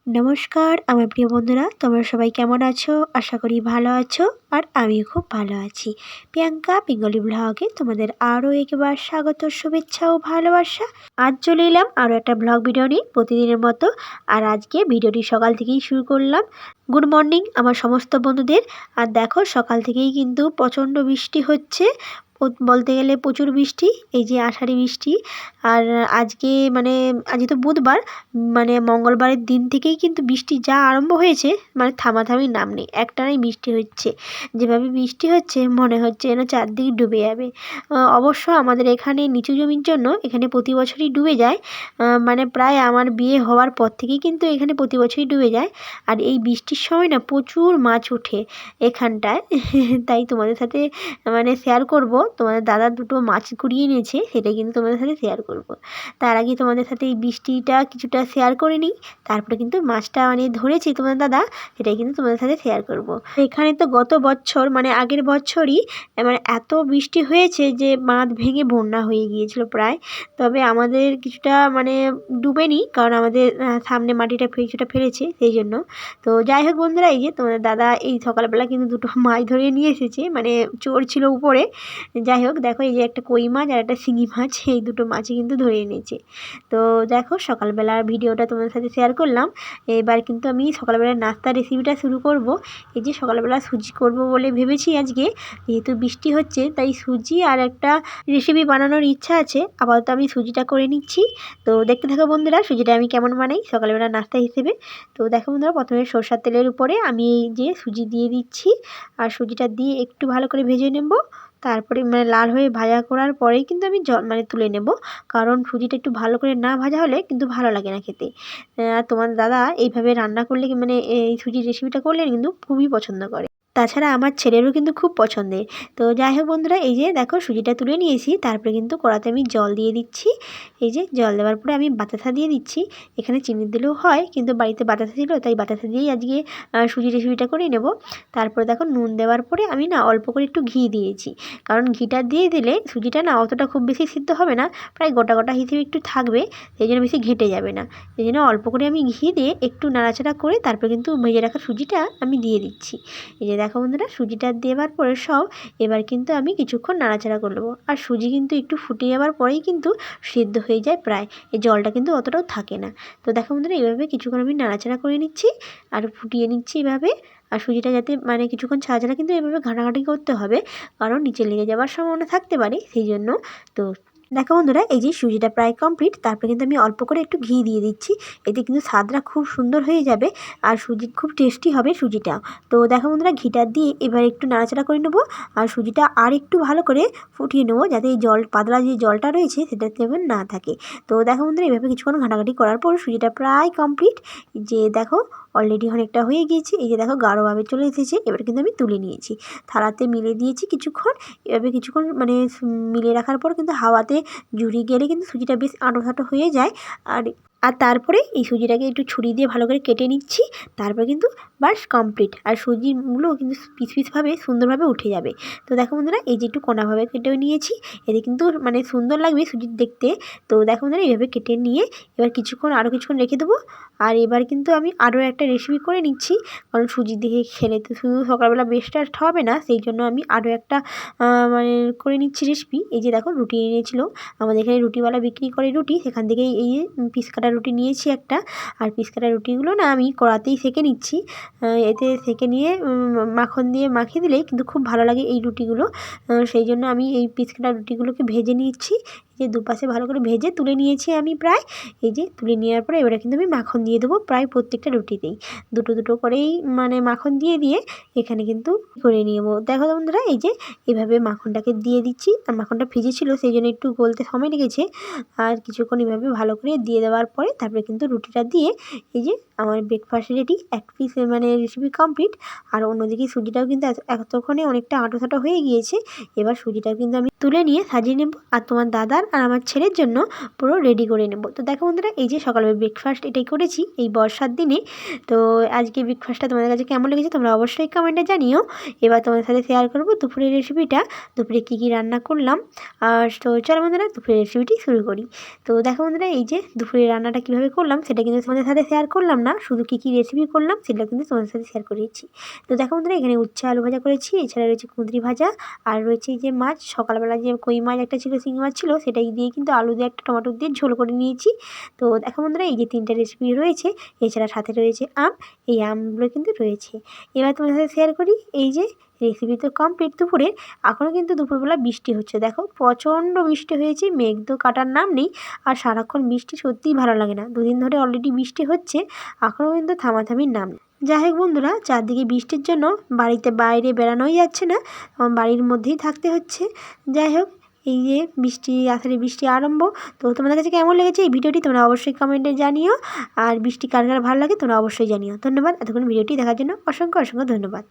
নমস্কার আমার প্রিয় বন্ধুরা, তোমরা সবাই কেমন আছো? আশা করি ভালো আছো। আর আমিও খুব ভালো আছি। প্রিয়াঙ্কা বেঙ্গলি ব্লগে তোমাদের আরও একবার স্বাগত, শুভেচ্ছা ও ভালোবাসা। আজ চলে এলাম আরও একটা ব্লগ ভিডিও নিয়ে প্রতিদিনের মতো। আর আজকে ভিডিওটি সকাল থেকেই শুরু করলাম। গুড মর্নিং আমার সমস্ত বন্ধুদের। আর দেখো সকাল থেকেই কিন্তু প্রচণ্ড বৃষ্টি হচ্ছে, বলতে গেলে প্রচুর বৃষ্টি। এই যে আষাঢ়ি বৃষ্টি। আর আজকে আজকে তো বুধবার, মঙ্গলবারের দিন থেকেই কিন্তু বৃষ্টি যা আরম্ভ হয়েছে, থামাথামির নাম নেই, একটানাই বৃষ্টি হচ্ছে। যেভাবে বৃষ্টি হচ্ছে মনে হচ্ছে যেন চারদিকে ডুবে যাবে। অবশ্য আমাদের এখানে নিচু জমির জন্য এখানে প্রতি বছরই ডুবে যায়। প্রায় আমার বিয়ে হওয়ার পর থেকেই কিন্তু এখানে প্রতি বছরই ডুবে যায়। আর এই বৃষ্টির সময় না প্রচুর মাছ ওঠে এখানটায়। তাই তোমাদের সাথে শেয়ার করব। তোমাদের দাদা দুটো মাছ কুড়িয়ে এনেছে, সেটাই কিন্তু তোমাদের সাথে শেয়ার করব। তার আগে তোমাদের সাথে এই বৃষ্টিটা কিছুটা শেয়ার করে নিই, তারপরে কিন্তু মাছটা ধরেছি তোমাদের দাদা, সেটাই কিন্তু তোমাদের সাথে শেয়ার করব। এখানে তো গত বছর আগের বছরই এত বৃষ্টি হয়েছে যে বাঁধ ভেঙে বন্যা হয়ে গিয়েছিল প্রায়। তবে আমাদের কিছুটা ডুবেনি, কারণ আমাদের সামনে মাটিটা কিছুটা ফেলেছে সেই জন্য। তো যাই হোক বন্ধুরা, এই যে তোমাদের দাদা এই সকালবেলা কিন্তু দুটো মাছ ধরিয়ে নিয়ে এসেছে, চোর ছিল উপরে। যাই হোক দেখো, এই যে একটা কই মাছ আর একটা শিঙি মাছ, এই দুটো মাছই কিন্তু ধরে এনেছে। তো দেখো সকালবেলার ভিডিওটা তোমাদের সাথে শেয়ার করলাম। এবার কিন্তু আমি সকালবেলার নাস্তার রেসিপিটা শুরু করব। এই যে সকালবেলা সুজি করব বলে ভেবেছি আজকে, যেহেতু বৃষ্টি হচ্ছে তাই সুজি আর একটা রেসিপি বানানোর ইচ্ছা আছে। আপাতত আমি সুজিটা করে নিচ্ছি। তো দেখতে থাকো বন্ধুরা সুজিটা আমি কেমন বানাই সকালবেলা নাস্তা হিসেবে। তো দেখো বন্ধুরা, প্রথমে সরষের তেলের উপরে আমি এই যে সুজি দিয়ে দিচ্ছি, আর সুজিটা দিয়ে একটু ভালো করে ভেজে নেব। তারপরে লাল হয়ে ভাজা করার পরেই কিন্তু আমি তুলে নেব, কারণ সুজিটা একটু ভালো করে না ভাজা হলে কিন্তু ভালো লাগে না খেতে। আর তোমার দাদা এইভাবে রান্না করলে এই সুজির রেসিপিটা করলে কিন্তু খুবই পছন্দ করে। তাছাড়া আমার ছেলেরও কিন্তু খুব পছন্দের। তো যাই হোক বন্ধুরা, এই যে দেখো সুজিটা তুলে নিয়েছি, তারপরে কিন্তু কড়াতে আমি জল দিয়ে দিচ্ছি। এই যে জল দেওয়ার পরে আমি বাতাসা দিয়ে দিচ্ছি। এখানে চিনি দিলেও হয়, কিন্তু বাড়িতে বাতাসা ছিল তাই বাতাসা দিয়েই আজকে সুজি রেসিপিটা করে নেব। তারপরে দেখো নুন দেওয়ার পরে আমি অল্প করে একটু ঘি দিয়েছি, কারণ ঘিটা দিয়ে দিলে সুজিটা অতটা খুব বেশি সিদ্ধ হবে না, প্রায় গোটা গোটা হিসেবে একটু থাকবে, সেই জন্য বেশি ঘেটে যাবে না। সেই জন্য অল্প করে আমি ঘি দিয়ে একটু নাড়াচাড়া করে তারপরে কিন্তু ভেজে রাখা সুজিটা আমি দিয়ে দিচ্ছি। এই যে দেখো বন্ধুরা, সুজিটা দেওয়ার পরে এবার কিন্তু আমি কিছুক্ষণ নাড়াচাড়া করে নেবো। আর সুজি কিন্তু একটু ফুটে যাওয়ার পরেই কিন্তু সিদ্ধ হয়ে যায় প্রায়, এই জলটা কিন্তু অতটাও থাকে না। তো দেখো বন্ধুরা, এইভাবে কিছুক্ষণ আমি নাড়াচাড়া করে নিচ্ছি আর ফুটিয়ে নিচ্ছি এভাবে। আর সুজিটা যাতে কিছুক্ষণ ছাড়া ছাড়া কিন্তু এভাবে ঘাঁটাঘাঁটি করতে হবে, কারণ নিচে লেগে যাওয়ার সম্ভাবনা থাকতে পারে সেই জন্য। তো দেখো বন্ধুরা, এই যে সুজিটা প্রায় কমপ্লিট, তারপরে কিন্তু আমি অল্প করে একটু ঘি দিয়ে দিচ্ছি। এতে কিন্তু স্বাদটা খুব সুন্দর হয়ে যাবে, আর সুজি খুব টেস্টি হবে সুজিটা। তো দেখো বন্ধুরা, ঘিটা দিয়ে এবার একটু নাড়াচাড়া করে নেবো, আর সুজিটা আর একটু ভালো করে ফুটিয়ে নেবো, যাতে এই পাতলা যে জলটা রয়েছে সেটা তেমন না থাকে। তো দেখো বন্ধুরা, এইভাবে কিছুক্ষণ ঘাঁটাঘাঁটি করার পর সুজিটা প্রায় কমপ্লিট। যে দেখো অলরেডি অনেকটা হয়ে গিয়েছে। এই যে দেখো গাঢ়ভাবে চলে এসেছে। এবার কিন্তু আমি তুলে নিয়েছি, থালাতে মিলে দিয়েছি কিছুক্ষণ। এভাবে কিছুক্ষণ মিলিয়ে রাখার পর কিন্তু হাওয়াতে জুড়ে গেলে কিন্তু সুজিটা বেশ আঁটো হয়ে যায়। আর আর তারপরে এই সুজিটাকে একটু ছুরি দিয়ে ভালো করে কেটে নিচ্ছি। তারপরে কিন্তু বাস কমপ্লিট, আর সুজিগুলো কিন্তু পিস পিসভাবে সুন্দরভাবে উঠে যাবে। তো দেখো বন্ধুরা, এই যে একটু কোনাভাবে কেটেও নিয়েছি, এতে কিন্তু সুন্দর লাগবে সুজির দেখতে। তো দেখো বন্ধুরা, এইভাবে কেটে নিয়ে এবার আরও কিছুক্ষণ রেখে দেবো। আর এবার কিন্তু আমি আরও একটা রেসিপি করে নিচ্ছি, কারণ সুজি দিয়ে খেলে তো শুধু সকালবেলা ব্রেকফাস্ট হবে না, সেই জন্য আমি আরও একটা করে নিচ্ছি রেসিপি। এই যে দেখো রুটি এনেছিল, আমাদের এখানে রুটিওয়ালা বিক্রি করে রুটি, সেখান থেকেই এই পিস কাটা রুটি নিয়েছি একটা। আর পিস কাটা রুটিগুলো আমি কড়াতেই সেঁকে নিচ্ছি। এতে সেঁকে নিয়ে মাখন দিয়ে মাখিয়ে দিলেই কিন্তু খুব ভালো লাগে এই রুটিগুলো। সেই জন্য আমি এই পিস কাটা রুটিগুলোকে ভেজে নিচ্ছি। যে দুপাশে ভালো করে ভেজে তুলে নিয়েছি আমি প্রায়। এই যে তুলে নেওয়ার পরে এবারে কিন্তু আমি মাখন দিয়ে দেবো প্রায় প্রত্যেকটা রুটিতেই, দুটো দুটো করেই মাখন দিয়ে এখানে কিন্তু করে নেবো। দেখো বন্ধুরা, এই যে এভাবে মাখনটাকে দিয়ে দিচ্ছি। আর মাখনটা ভিজেছিল সেই জন্য একটু গলতে সময় লেগেছে। আর কিছুক্ষণ এভাবে ভালো করে দিয়ে দেওয়ার পরে তারপরে কিন্তু রুটিটা দিয়ে এই যে আমার ব্রেকফাস্ট রেডি, এক পিস রেসিপি কমপ্লিট। আর অন্যদিকে সুজিটাও কিন্তু এতক্ষণে অনেকটা আঁটো হয়ে গিয়েছে। এবার সুজিটাও কিন্তু আমি তুলে নিয়ে সাজিয়ে নেব, আর তোমার দাদার আর আমার ছেলের জন্য পুরো রেডি করে নেব। তো দেখো বন্ধুরা, এই যে সকালবেলা ব্রেকফাস্ট এটাই করেছি এই বর্ষার দিনে। তো আজকে ব্রেকফাস্টটা তোমাদের কাছে কেমন লেগেছে তোমরা অবশ্যই কমেন্টে জানিও। এবার তোমাদের সাথে শেয়ার করবো দুপুরের রেসিপিটা, দুপুরে কী কী রান্না করলাম। আর তো চলো বন্ধুরা, দুপুরের রেসিপিটি শুরু করি। তো দেখো বন্ধুরা, এই যে দুপুরের রান্নাটা কীভাবে করলাম সেটা কিন্তু তোমাদের সাথে শেয়ার করলাম না, না, শুধু কী কী রেসিপি করলাম সেগুলো কিন্তু তোমাদের সাথে শেয়ার করেছি। তো দেখো বন্ধুরা, এখানে উচ্ছে আলু ভাজা করেছি, এছাড়া রয়েছে কুঁদরি ভাজা, আর রয়েছে এই যে মাছ, সকালবেলা যে কই মাছ একটা ছিল, শিঙি মাছ ছিল, সেটাই দিয়ে কিন্তু আলু দিয়ে একটা টমেটো দিয়ে ঝোল করে নিয়েছি। তো দেখো বন্ধুরা, এই যে 3টে রেসিপি রয়েছে, এছাড়া সাথে রয়েছে আম, এই আমগুলো কিন্তু রয়েছে। এবার তোমাদের সাথে শেয়ার করি, এই যে রেসিপি তো কমপ্লিট দুপুরের। এখনও কিন্তু দুপুরবেলা বৃষ্টি হচ্ছে, দেখো প্রচণ্ড বৃষ্টি হয়েছে, মেঘ তো কাটার নাম নেই। আর সারাক্ষণ বৃষ্টি সত্যিই ভালো লাগে না, দুদিন ধরে অলরেডি বৃষ্টি হচ্ছে, এখনও কিন্তু থামাথামির নাম নেই। যাই হোক বন্ধুরা, চারদিকে বৃষ্টির জন্য বাড়িতে বাইরে বেড়ানোই যাচ্ছে না, বাড়ির মধ্যেই থাকতে হচ্ছে। যাই হোক, এই যে বৃষ্টি আসলে বৃষ্টি আরম্ভ। তো তোমাদের কাছে কেমন লেগেছে এই ভিডিওটি তোমরা অবশ্যই কমেন্টে জানিও। আর বৃষ্টি কার কার ভালো লাগে তোমরা অবশ্যই জানিও। ধন্যবাদ এতক্ষণ ভিডিওটি দেখার জন্য, অসংখ্য অসংখ্য ধন্যবাদ।